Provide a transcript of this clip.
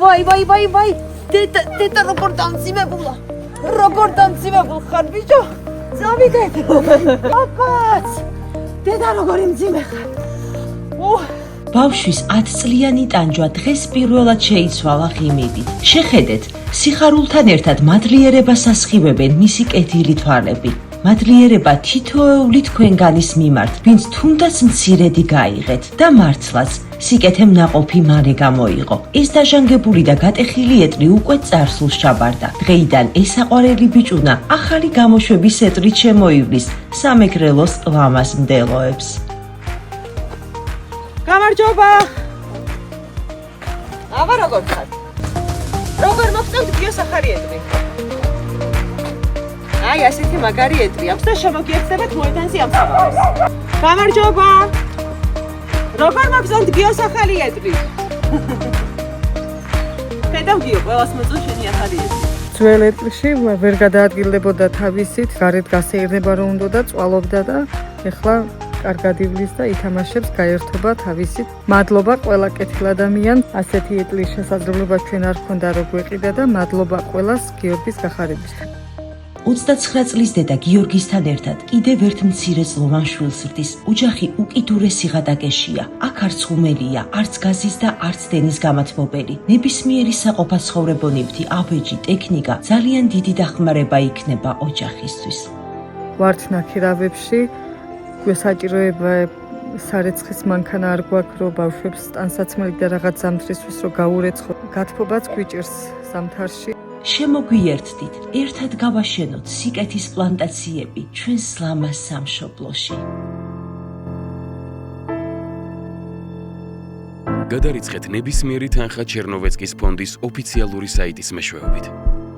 ვაი, დედა როგორ დამძიმებულა. როგორ დამძიმებულ ხარ, ბიჭო? წავიდეთ. აკაც. დედა როგორი მძიმე ხარ. ბავშვის 10 წლიანი ტანჯვა დღეს პირველად შეიცვალა ღიმილით. შეხედეთ, სიხარულთან ერთად მადლიერებას ასხივებენ მისი კეთილი თვალები. მადლიერება თითოეული თქვენგანის მიმართ, ვინც თუნდაც მცირედი გაიღეთ და მართლაც სიკეთემ ნაყოფი მალე გამოიღო. ეს დაჟანგებული და გატეხილი ეტლი უკვე წარსულს ჩაბარდა. დღეიდან ეს საყვარელი ბიჭუნა ახალი გამოშვების ეტლით შემოივლის სამეგრელოს ლამაზ მდელოებს. გამარჯობა. აღარ როგორ ხარ? როგორ მოგწევთ გიოსახარი ეტლი? აი, ასეთი მაგარი ეტლი აქვს და შემოგიერთებათ მოედანზე ამსახვას. გამარჯობა. როგორ მოგწევთ გიოსახალი ეტლი? ხედავ გიო, ყველას მოწევს შენი ახალი ეტლი. ძველ ეტლში ვერ გადაადგილდებოდა თავისით, გარეთ გასეირნება რომ უნდა და წვალობდა და ეხლა კარგად ივლის და ითამაშებს გაერთობა თავისით. მადლობა ყველა კეთილ ადამიანს. ასეთი ეტლის შესაძლებლობა ჩვენ არ ქონდა რო გვეყიდა და მადლობა ყველას გიორგის გახარებისთვის. 29 წლის დედა გიორგისთან ერთად კიდევ ერთ მცირეწლოვან შვილს ზრდის. ოჯახი უკიდურესი ღატაკეშია. აქ არც ხუმელია, არც გაზის და არც დენის გამათბობელი. ნებისმიერი საყოფაცხოვრებო ნივთი, აბეჯი, ტექნიკა ძალიან დიდი დახმარება იქნება ოჯახისთვის. ვართ ნაქირავებში, გვესაჭიროება სარეცხის მანქანა არ გვაქვს, რომ ბავშვებს ტანსაცმელი და რაღაც ზამთრისთვის რომ გაურეცხო. გათბობაც გვიჭირს ზამთარში. შემოგვიერთდით, ერთად გავაშენოთ სიკეთის პლანტაციები ჩვენს ლამაზ სამშობლოში. გადარიცხეთ ნებისმიერი თანხა ჩერნოვეცკის ფონდის ოფიციალური საიტის მეშვეობით.